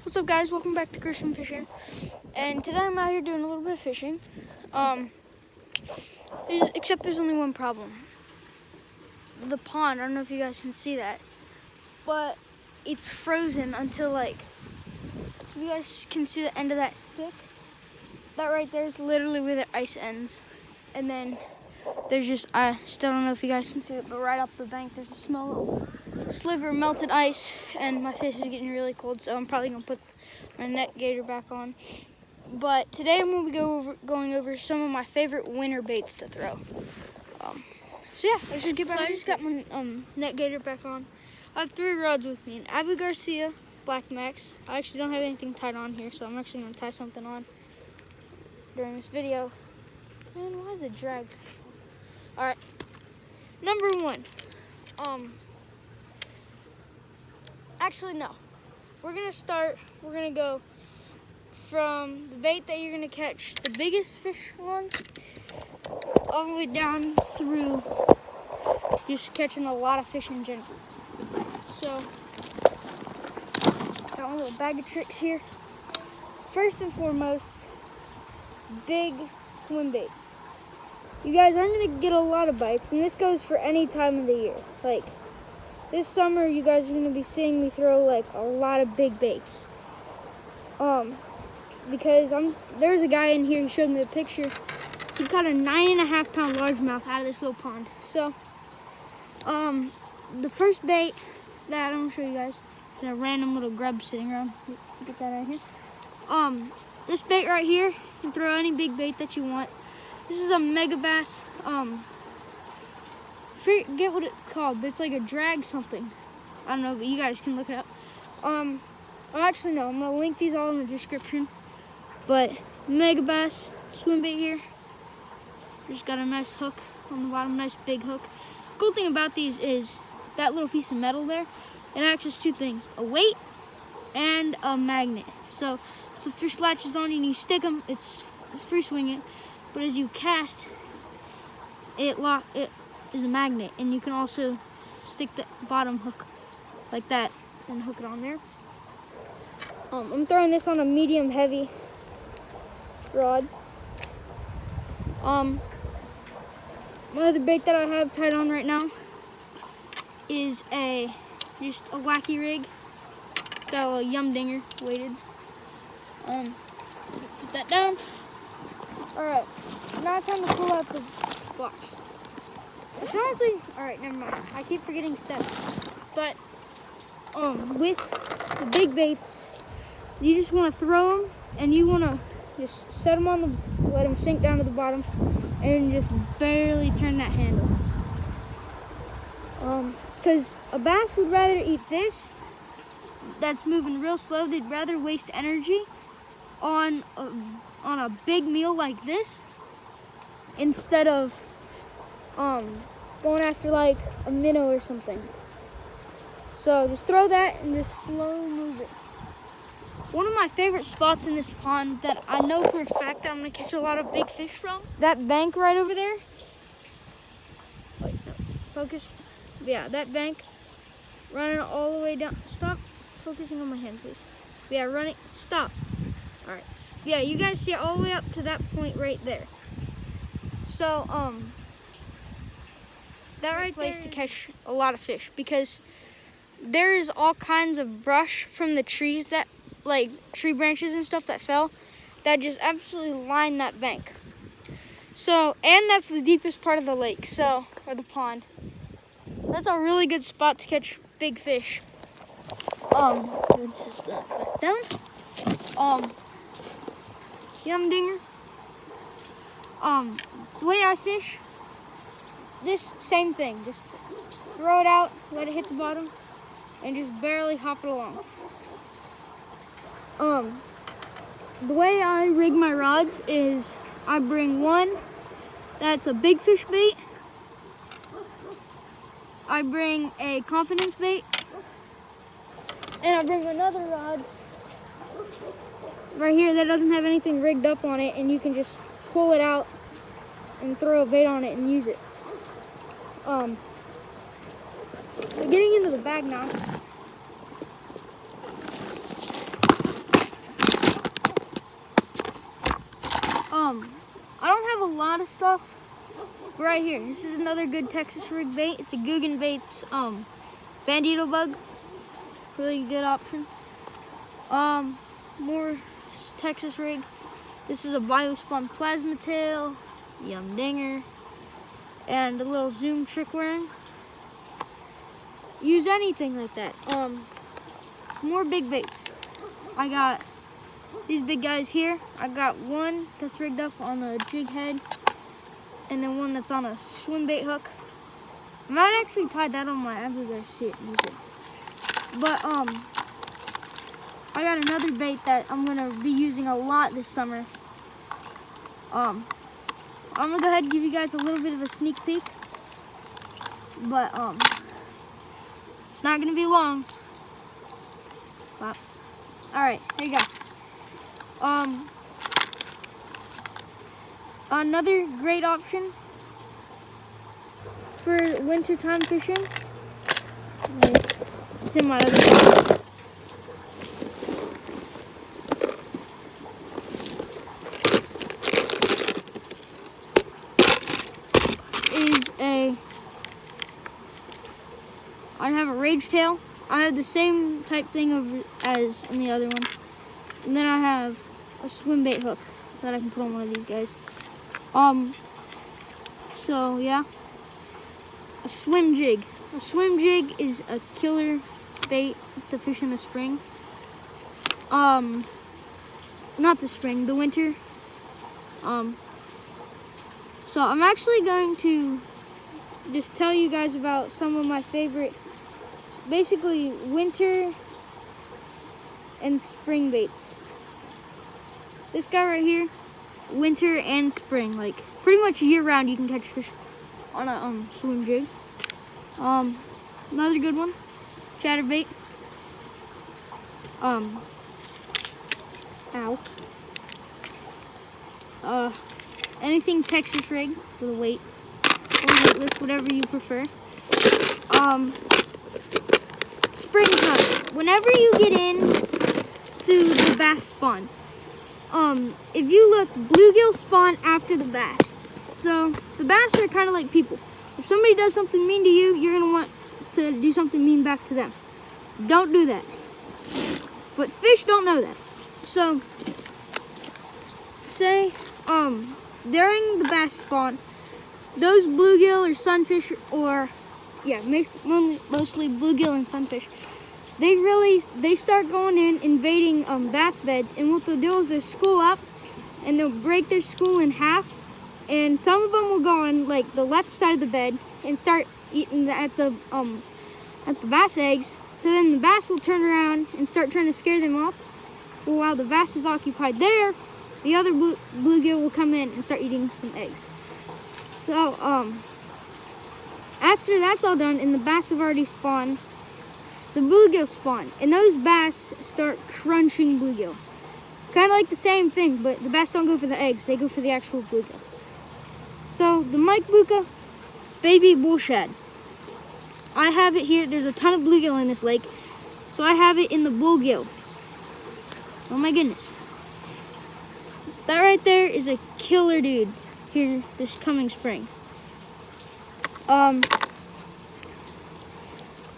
What's up, guys? Welcome back to Christian Fishing. And today I'm out here doing a little bit of fishing. Except there's only one problem. The pond, I don't know if you guys can see that, but it's frozen until you guys can see the end of that stick. That right there is literally where the ice ends. And then there's just, I still don't know if you guys can see it, but right up the bank there's a small little sliver of melted ice, and my face is getting really cold, so I'm probably gonna put my net gator back on. But today I'm gonna be going over some of my favorite winter baits to throw. So yeah, let's just get back. So I just got my net gator back on. I have 3 rods with me: an Abu Garcia Black Max. I actually don't have anything tied on here, so I'm actually gonna tie something on during this video. Man, why is it drag? All right, number 1. Actually, no. We're gonna go from the bait that you're gonna catch the biggest fish on, all the way down through just catching a lot of fish in general. So, got one little bag of tricks here. First and foremost, big swim baits. You guys aren't gonna get a lot of bites, and this goes for any time of the year. Like, this summer, you guys are gonna be seeing me throw a lot of big baits. Because there's a guy in here, he showed me a picture. He caught a 9.5 pound largemouth out of this little pond. So, the first bait that I'm gonna show you guys is a random little grub sitting around. Get that out here. This bait right here, you can throw any big bait that you want. This is a Megabass. Forget what it's called, but it's like a drag something. I don't know, but you guys can look it up. Actually, no, I'm gonna link these all in the description. But Megabass swim bait here. Just got a nice hook on the bottom, nice big hook. Cool thing about these is that little piece of metal there, it acts as 2 things: a weight and a magnet. So if fish latches on you and you stick them, it's free swinging. But as you cast, it is a magnet, and you can also stick the bottom hook like that and hook it on there. I'm throwing this on a medium heavy rod. My other bait that I have tied on right now is just a wacky rig. Got a little yum dinger weighted. Put that down. Alright, now time to pull out the box. Which honestly, alright, never mind. I keep forgetting steps. But with the big baits, you just want to throw them, and you want to just set them on let them sink down to the bottom, and just barely turn that handle. Because a bass would rather eat this, that's moving real slow. They'd rather waste energy on a big meal like this instead of going after a minnow or something. So just throw that and just slow move it. One of my favorite spots in this pond that I know for a fact that I'm gonna catch a lot of big fish from, that bank right over there. Wait, no, focus. Yeah, that bank running all the way down. Stop focusing on my hand, please. Yeah, running. Stop. All right. Yeah, you guys see it all the way up to that point right there. So, that right place there to catch a lot of fish, because there's all kinds of brush from the trees that, tree branches and stuff that fell, that just absolutely line that bank. So, and that's the deepest part of the lake, or the pond. That's a really good spot to catch big fish. Let's set that back down. Yum dinger. The way I fish, this same thing. Just throw it out, let it hit the bottom, and just barely hop it along. The way I rig my rods is I bring one that's a big fish bait. I bring a confidence bait, and I bring another rod right here that doesn't have anything rigged up on it, and you can just pull it out and throw a bait on it and use it. Getting into the bag now. lot of stuff right here. This is another good Texas rig bait. It's a Guggen Baits Bandito bug. Really good option. More Texas rig. This is a Biospawn Plasma Tail, Yum Dinger, and a little Zoom trick worm. Use anything like that. More big baits. I got these big guys here. I got one that's rigged up on a jig head, and then one that's on a swim bait hook. I might actually tie that on my after I see it. Use it. But I got another bait that I'm gonna be using a lot this summer. I'm gonna go ahead and give you guys a little bit of a sneak peek, but it's not gonna be long. But, all right, there you go. Another great option for wintertime fishing. It's in my other box. I have a Rage Tail. I have the same type thing over as in the other one. And then I have a swim bait hook that I can put on one of these guys. So yeah. A swim jig. A swim jig is a killer bait to fish in the spring. Not the spring, the winter. So I'm actually going to just tell you guys about some of my favorite, basically winter and spring baits. This guy right here, winter and spring, like pretty much year round you can catch fish on a swim jig. Another good one, chatterbait. Anything Texas rig with a weight or weightless, whatever you prefer. Springtime. Whenever you get in to the bass spawn, if you look, bluegill spawn after the bass. So the bass are kind of like people. If somebody does something mean to you, you're gonna want to do something mean back to them. Don't do that. But fish don't know that. So say during the bass spawn, those bluegill or sunfish, or yeah, mostly bluegill and sunfish, they start going in, invading bass beds, and what they'll do is they'll school up and they'll break their school in half, and some of them will go on like the left side of the bed and start eating at the bass eggs. So then the bass will turn around and start trying to scare them off. Well, while the bass is occupied there, the other bluegill will come in and start eating some eggs. So after that's all done and the bass have already spawned, the bluegill spawn, and those bass start crunching bluegill. Kind of like the same thing, but the bass don't go for the eggs, they go for the actual bluegill. So the Mike Bucca baby bullshad, I have it here. There's a ton of bluegill in this lake, so I have it in the bullgill. Oh my goodness. That right there is a killer dude here this coming spring. I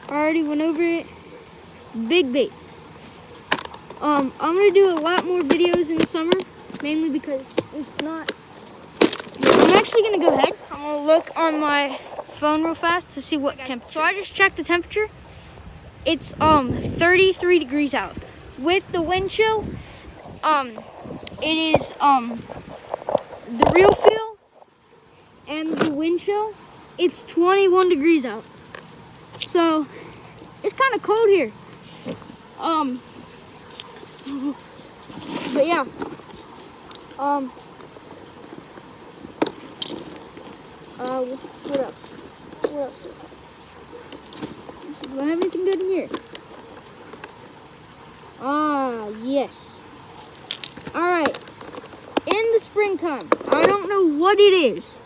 already went over it. Big baits. I'm gonna do a lot more videos in the summer, mainly because it's not. I'm actually gonna go ahead. I'm gonna look on my phone real fast to see what temperature. So I just checked the temperature. It's 33 degrees out. With the wind chill, it is the real feel and the wind chill, it's 21 degrees out. So it's kind of cold here. But yeah. What else? What else? Do I have anything good in here? Yes. Alright. In the springtime, I don't know what it is,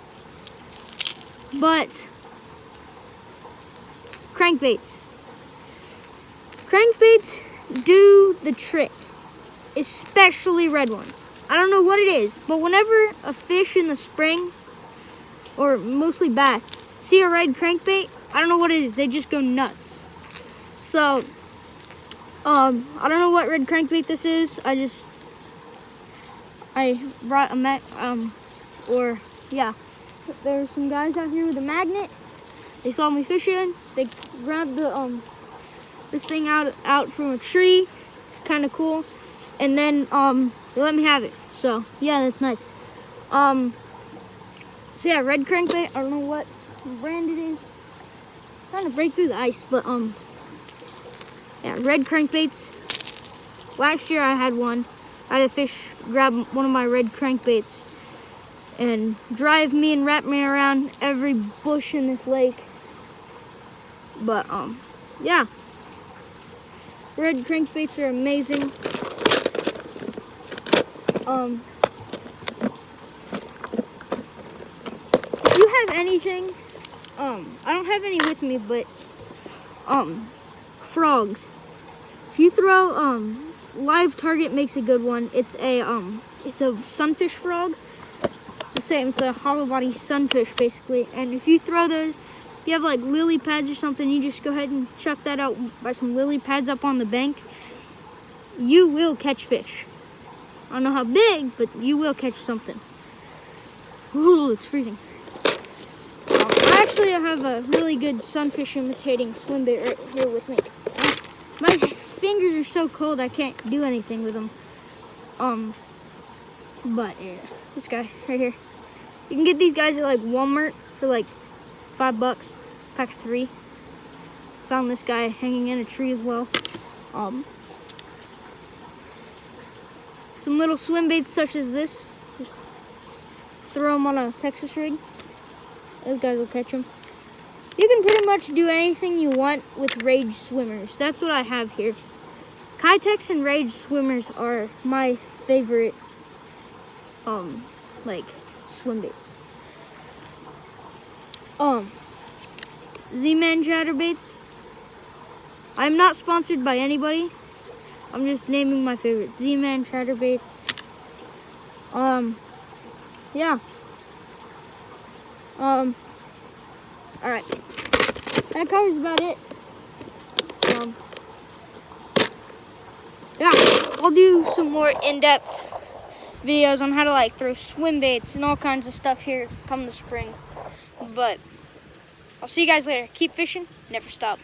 but crankbaits. Crankbaits do the trick, especially red ones. I don't know what it is, but whenever a fish in the spring, or mostly bass, see a red crankbait, I don't know what it is, they just go nuts. So, I don't know what red crankbait this is. I brought there's some guys out here with a magnet. They saw me fishing. They grabbed this thing out from a tree, kind of cool, and then they let me have it. So yeah, that's nice. So yeah, red crankbait. I don't know what brand it is. I'm trying to break through the ice, but yeah, red crankbaits. Last year I had one. I had a fish grab one of my red crankbaits and drive me and wrap me around every bush in this lake. But yeah, red crankbaits are amazing. If you have anything, I don't have any with me, but frogs. If you throw Live Target makes a good one. It's a sunfish frog. It's the same. It's a hollow body sunfish basically. And if you throw those, if you have like lily pads or something, you just go ahead and chuck that out by some lily pads up on the bank. You will catch fish. I don't know how big, but you will catch something. Ooh, it's freezing. Actually, I have a really good sunfish imitating swim bait right here with me. My fingers are so cold I can't do anything with them. But yeah, this guy right here. You can get these guys at like Walmart for like $5, pack of 3. Found this guy hanging in a tree as well. Some little swim baits such as this. Just throw them on a Texas rig. Those guys will catch them. You can pretty much do anything you want with Rage swimmers. That's what I have here. Kitex and Rage swimmers are my favorite like swim baits. Z-Man chatterbaits. I'm not sponsored by anybody. I'm just naming my favorites. Z-Man chatterbaits. Yeah. Alright. That covers about it. Yeah, I'll do some more in-depth videos on how to like throw swim baits and all kinds of stuff here come the spring. But I'll see you guys later. Keep fishing, never stop.